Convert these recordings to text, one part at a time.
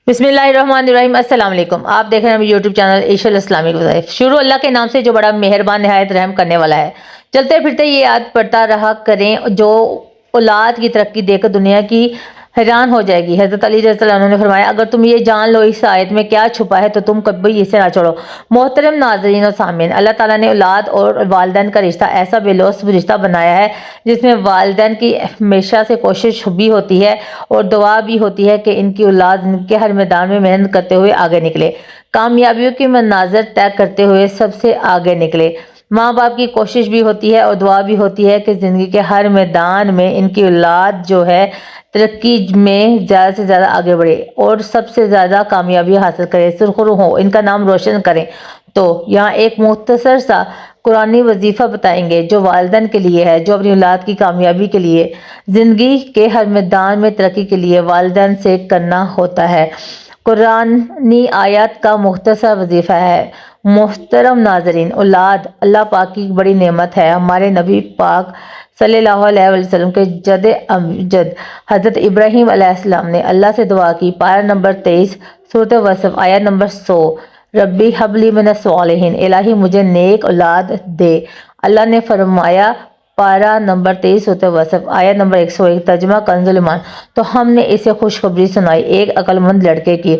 بسم اللہ الرحمن الرحیم۔ السلام علیکم، آپ دیکھ رہے ہیں یوٹیوب چینل ایشل اسلامک وظائف۔ شروع اللہ کے نام سے جو بڑا مہربان نہایت رحم کرنے والا ہے۔ چلتے پھرتے یہ یاد پڑتا رہا کریں، جو اولاد کی ترقی دیکھ کر دنیا کی حیران ہو جائے گی۔ حضرت علی رضی اللہ عنہ نے فرمایا، اگر تم یہ جان لو اس آیت میں کیا چھپا ہے تو تم کبھی اسے نہ چھوڑو۔ محترم ناظرین اور سامعین، اللہ تعالیٰ نے اولاد اور والدین کا رشتہ ایسا بے لوث رشتہ بنایا ہے جس میں والدین کی ہمیشہ سے کوشش بھی ہوتی ہے اور دعا بھی ہوتی ہے کہ ان کی اولاد ان کے ہر میدان میں محنت کرتے ہوئے آگے نکلے، کامیابیوں کے مناظر طے کرتے ہوئے سب سے آگے نکلے۔ ماں باپ کی کوشش بھی ہوتی ہے اور دعا بھی ہوتی ہے کہ زندگی کے ہر میدان میں ان کی اولاد جو ہے ترقی میں زیادہ سے زیادہ آگے بڑھے اور سب سے زیادہ کامیابی حاصل کرے، سرخرو ہو، ان کا نام روشن کریں۔ تو یہاں ایک مختصر سا قرآنی وظیفہ بتائیں گے جو والدین کے لیے ہے، جو اپنی اولاد کی کامیابی کے لیے، زندگی کے ہر میدان میں ترقی کے لیے والدین سے کرنا ہوتا ہے۔ قرآنی آیات کا مختصر وظیفہ ہے۔ محترم ناظرین، اولاد اللہ پاک کی بڑی نعمت ہے۔ ہمارے نبی پاک صلی اللہ علیہ وسلم کے جد امجد حضرت ابراہیم علیہ السلام نے اللہ سے دعا کی۔ پارہ نمبر 23 سورۃ وصف آیت نمبر 100، ربی حب لی من الصالحین، الہی مجھے نیک اولاد دے۔ اللہ نے فرمایا، پارہ نمبر 23 سورۃ وصف آیت نمبر 101، ترجمہ کنز ایمان، تو ہم نے اسے خوشخبری سنائی ایک عقل مند لڑکے کی۔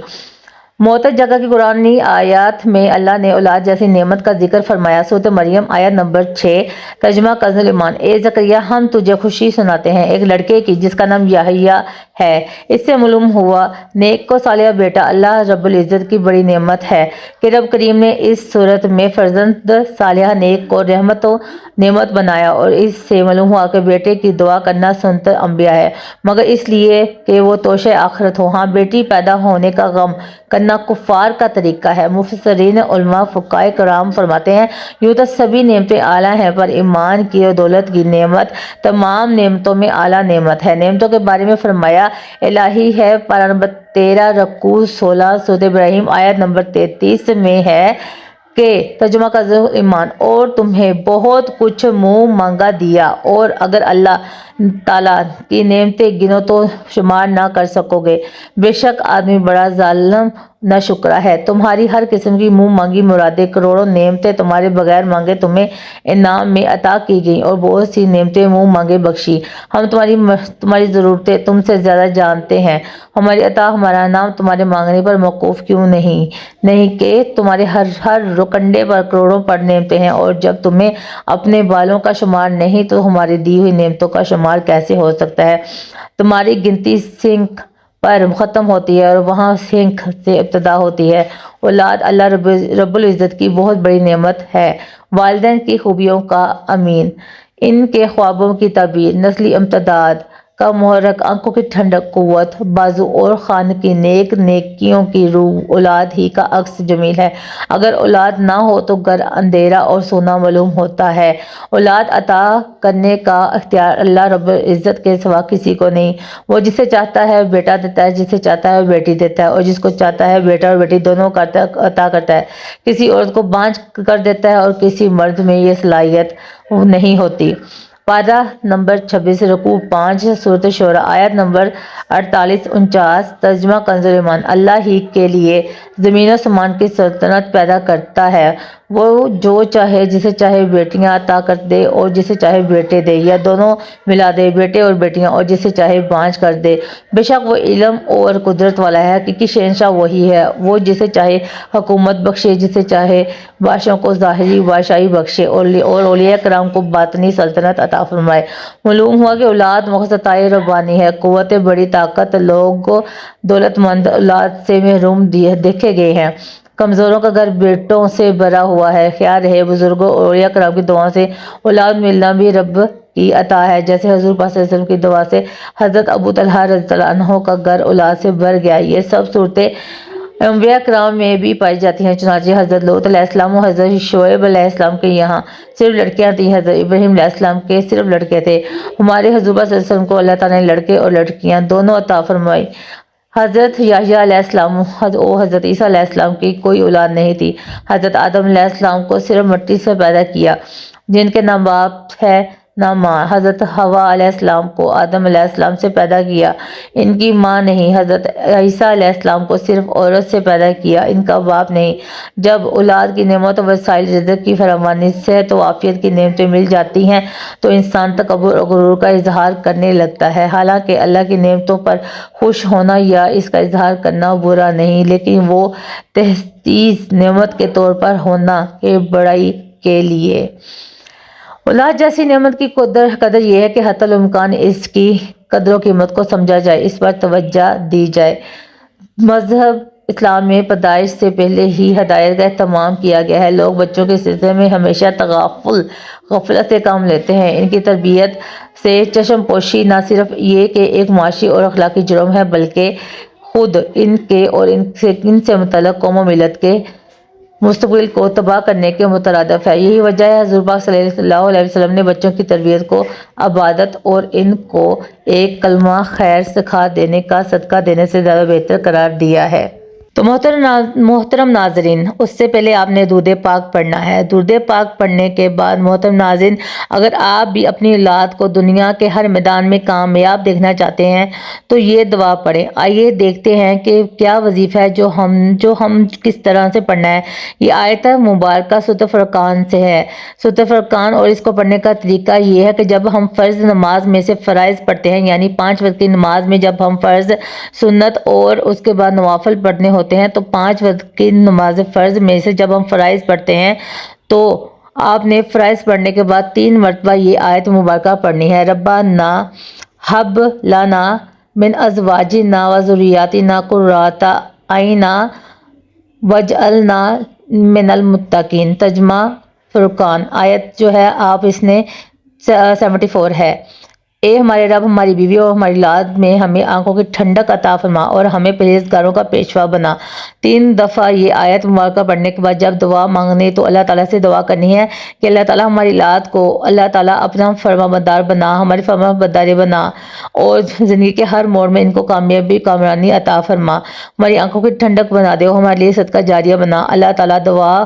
معتد جگہ کی قرآنی آیات میں اللہ نے اولاد جیسی نعمت کا ذکر فرمایا۔ سورۃ مریم آیت نمبر 6، ترجمہ کنز ایمان، اے زکریا ہم تجھے خوشی سناتے ہیں ایک لڑکے کی جس کا نام یحییٰ ہے۔ اس سے معلوم ہوا نیک و صالح بیٹا اللہ رب العزت کی بڑی نعمت ہے کہ رب کریم نے اس صورت میں فرزند صالح نیک کو رحمت و نعمت بنایا، اور اس سے معلوم ہوا کہ بیٹے کی دعا کرنا سنت انبیاء ہے، مگر اس لیے کہ وہ توشہ آخرت ہو۔ ہاں، بیٹی پیدا ہونے کا غم کرنا کفار کا طریقہ ہے۔ مفسرین علماء فقہائے کرام فرماتے ہیں، یوں تو سبھی نعمتیں اعلیٰ ہیں، پر ایمان کی اور دولت کی نعمت تمام نعمتوں میں اعلیٰ نعمت ہے۔ نعمتوں کے بارے میں فرمایا الہی ہے، پارہ نمبر 13 رکوع 16 سورۃ ابراہیم آیت نمبر 33 میں ہے کہ ترجمہ کنز ایمان، اور تمہیں بہت کچھ منہ مانگا دیا، اور اگر اللہ تعالیٰ کی نعمتیں گنو تو شمار نہ کر سکو گے۔ بے شک آدمی بڑا ظالم ناشکرا ہے۔ تمہاری ہر قسم کی منہ مانگی مرادیں، کروڑوں نعمتیں تمہارے بغیر مانگے تمہیں انعام میں عطا کی گئیں، اور بہت سی نعمتیں منہ مانگے بخشی۔ ہم تمہاری ضرورتیں تم سے زیادہ جانتے ہیں، ہماری عطا ہمارا انعام تمہارے مانگنے پر موقوف کیوں نہیں کہ تمہارے ہر رکنڈے پر کروڑوں پر نعمتیں ہیں، اور جب تمہیں اپنے بالوں کا شمار نہیں تو ہماری دی ہوئی نعمتوں کا شمار کیسے ہو سکتا ہے؟ تمہاری گنتی سنکھ پر ختم ہوتی ہے اور وہاں سنکھ سے ابتدا ہوتی ہے۔ اولاد اللہ رب العزت کی بہت بڑی نعمت ہے۔ والدین کی خوبیوں کا امین، ان کے خوابوں کی تعبیر، نسلی امتداد کا محرک، آنکھوں کی ٹھنڈک، قوت بازو اور خان کی نیکیوں کی روح، اولاد ہی کا عکس جمیل ہے۔ اگر اولاد نہ ہو تو گھر اندھیرا اور سونا معلوم ہوتا ہے۔ اولاد عطا کرنے کا اختیار اللہ رب العزت کے سوا کسی کو نہیں۔ وہ جسے چاہتا ہے بیٹا دیتا ہے، جسے چاہتا ہے بیٹی دیتا ہے، اور جس کو چاہتا ہے بیٹا اور بیٹی دونوں عطا کرتا ہے۔ کسی عورت کو بانجھ کر دیتا ہے اور کسی مرد میں یہ صلاحیت نہیں ہوتی۔ پارہ نمبر 26 رکوع 5 سورۃ شعراء آیت نمبر 48-49، ترجمہ کنز ایمان، اللہ ہی کے لیے زمین و آسمان کی سلطنت پیدا کرتا ہے، وہ جو چاہے جسے چاہے بیٹیاں عطا کر دے اور جسے چاہے بیٹے دے، یا دونوں ملا دے، بیٹے اور بیٹیاں، اور جسے چاہے بانجھ کر دے۔ بے شک وہ علم اور قدرت والا ہے، حقیقی شہنشاہ وہی ہے، وہ جسے چاہے حکومت بخشے، جسے چاہے بادشاہوں کو ظاہری بادشاہی بخشے، اور اولیاء کرام کو باطنی سلطنت عطا فرمائے۔ معلوم ہوا کہ اولاد محض عطائے ربانی ہے۔ قوت بڑی طاقت لوگ دولت مند اولاد سے محروم دیکھے گئے ہیں۔ کمزوروں کا گھر بیٹوں سے بھرا ہوا ہے۔ خیال رہے بزرگوں اور اولیاء کرام کی دعاؤں سے اولاد ملنا بھی رب کی عطا ہے، جیسے حضور پاک صلی اللہ علیہ وسلم کی دعا سے حضرت ابو طلحہ رضی اللہ عنہ کا گھر اولاد سے بھر گیا۔ یہ سب صورتیں انبیاء کرام میں بھی پائی جاتی ہیں۔ چنانچہ حضرت لوط علیہ السلام و حضرت شعیب علیہ السلام کے یہاں صرف لڑکیاں تھیں، حضرت ابراہیم علیہ السلام کے صرف لڑکے تھے۔ ہمارے حضور صلی اللہ علیہ وسلم کو اللہ تعالیٰ نے لڑکے اور لڑکیاں دونوں عطا فرمائی۔ حضرت یحییٰ علیہ السلام و حضرت عیسیٰ علیہ السلام کی کوئی اولاد نہیں تھی۔ حضرت آدم علیہ السلام کو صرف مٹی سے پیدا کیا، جن کے نام باپ ہے نہ ماں۔ حضرت حوا علیہ السلام کو آدم علیہ السلام سے پیدا کیا، ان کی ماں نہیں۔ حضرت عیسیٰ علیہ السلام کو صرف عورت سے پیدا کیا، ان کا باپ نہیں۔ جب اولاد کی نعمت و وسائل رزق کی فراوانی، صحت و عافیت کی نعمتیں مل جاتی ہیں تو انسان تکبر اور غرور کا اظہار کرنے لگتا ہے۔ حالانکہ اللہ کی نعمتوں پر خوش ہونا یا اس کا اظہار کرنا برا نہیں، لیکن وہ تحسیس نعمت کے طور پر ہونا کہ بڑائی کے لیے۔ اولاد جیسی نعمت کی قدر یہ ہے کہ حتی الامکان اس کی قدر و قیمت کو سمجھا جائے، اس پر توجہ دی جائے۔ مذہب اسلام میں پیدائش سے پہلے ہی ہدایت کا اہتمام کیا گیا ہے۔ لوگ بچوں کے سلسلے میں ہمیشہ غفلت سے کام لیتے ہیں۔ ان کی تربیت سے چشم پوشی نہ صرف یہ کہ ایک معاشی اور اخلاقی جرم ہے، بلکہ خود ان کے اور ان سے متعلق قوم و ملت کے مستقبل کو تباہ کرنے کے مترادف ہے۔ یہی وجہ ہے حضور پاک صلی اللہ علیہ وسلم نے بچوں کی تربیت کو عبادت اور ان کو ایک کلمہ خیر سکھا دینے کا صدقہ دینے سے زیادہ بہتر قرار دیا ہے۔ تو محترم ناظرین، اس سے پہلے آپ نے درود پاک پڑھنا ہے۔ درود پاک پڑھنے کے بعد محترم ناظرین، اگر آپ بھی اپنی اولاد کو دنیا کے ہر میدان میں کامیاب دیکھنا چاہتے ہیں تو یہ دعا پڑھیں۔ آئیے دیکھتے ہیں کہ کیا وظیفہ ہے جو ہم کس طرح سے پڑھنا ہے۔ یہ آیت مبارکہ سورۃ فرقان سے ہے۔ سورۃ فرقان اور اس کو پڑھنے کا طریقہ یہ ہے کہ جب ہم فرض نماز میں سے فرائض پڑھتے ہیں، یعنی 5 وقت کی نماز میں جب ہم فرض، سنت اور اس کے بعد نوافل پڑھنے ہوتے ہیں تو 5 وقت کی نماز فرض میں سے جب ہم فرائض پڑھتے ہیں تو آپ نے فرائض پڑھنے کے بعد 3 مرتبہ یہ آیت مبارکہ پڑھنی ہے۔ ربنا ہب لنا من ازواجنا و ذریاتنا قرۃ اعین واجعلنا من المتقین۔ ترجمہ فرقان آیت جو ہے آپ اس نے 74 ہے۔ اے ہمارے رب، ہماری بیوی اور ہماری اولاد میں ہمیں آنکھوں کی ٹھنڈک عطا فرما اور ہمیں پرہیزگاروں کا پیشوا بنا۔ 3 دفعہ یہ آیت مبارکہ پڑھنے کے بعد جب دعا مانگنے تو اللہ تعالیٰ سے دعا کرنی ہے کہ اللہ تعالیٰ ہماری اولاد کو اللہ تعالیٰ اپنا فرما بردار بنا، ہماری فرما برداری بنا اور زندگی کے ہر موڑ میں ان کو کامیرانی عطا فرما، ہماری آنکھوں کی ٹھنڈک بنا دے اور ہمارے لیے صدقہ جاریہ بنا۔ اللہ تعالیٰ دعا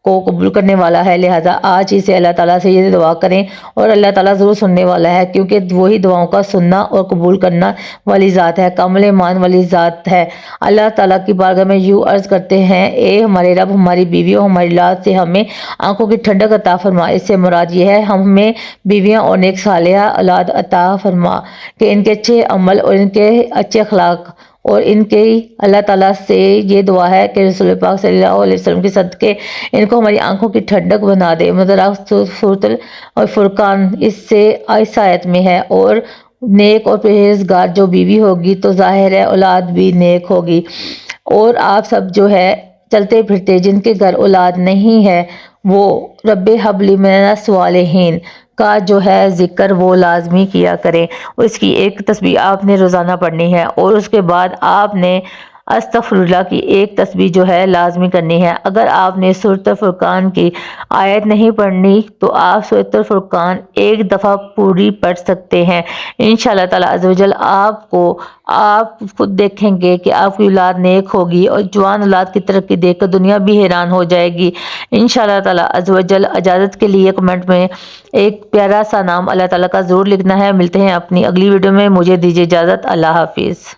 کو قبول کرنے والا ہے، لہٰذا آج ہی سے اللہ تعالیٰ سے یہ دعا کریں اور اللہ تعالیٰ ضرور سننے والا ہے، کیونکہ وہی دعاؤں کا سننا اور قبول کرنا والی ذات ہے، کامل ایمان والی ذات ہے۔ اللہ تعالیٰ کی بارگاہ میں یوں عرض کرتے ہیں، اے ہمارے رب، ہماری بیوی اور ہماری اولاد سے ہمیں آنکھوں کی ٹھنڈک عطا فرما۔ اس سے مراد یہ ہے ہمیں بیویاں اور نیک صالحہ اولاد عطا فرما کہ ان کے اچھے عمل اور ان کے اچھے اخلاق اور ان کی اللہ تعالیٰ سے یہ دعا ہے کہ رسول پاک صلی اللہ علیہ وسلم کے صدقے ان کو ہماری آنکھوں کی ٹھنڈک بنا دے۔ سورۃ الفرقان اس آیت میں ہے، اور نیک اور پرہیزگار جو بیوی ہوگی تو ظاہر ہے اولاد بھی نیک ہوگی۔ اور آپ سب جو ہے چلتے پھرتے جن کے گھر اولاد نہیں ہے وہ رب ہب لی من الصالحین کا جو ہے ذکر وہ لازمی کیا کریں۔ اس کی ایک تسبیح آپ نے روزانہ پڑھنی ہے اور اس کے بعد آپ نے استغفر اللہ کی ایک تسبیح جو ہے لازمی کرنی ہے۔ اگر آپ نے سورۃ الفرقان کی آیت نہیں پڑھنی تو آپ سورۃ الفرقان ایک دفعہ پوری پڑھ سکتے ہیں۔ انشاءاللہ تعالیٰ عز و جل آپ خود دیکھیں گے کہ آپ کی اولاد نیک ہوگی اور جوان اولاد کی ترقی دیکھ کر دنیا بھی حیران ہو جائے گی۔ انشاءاللہ تعالیٰ عز و جل اجازت کے لیے کمنٹ میں ایک پیارا سا نام اللہ تعالیٰ کا ضرور لکھنا ہے۔ ملتے ہیں اپنی اگلی ویڈیو میں، مجھے دیجیے اجازت، اللہ حافظ۔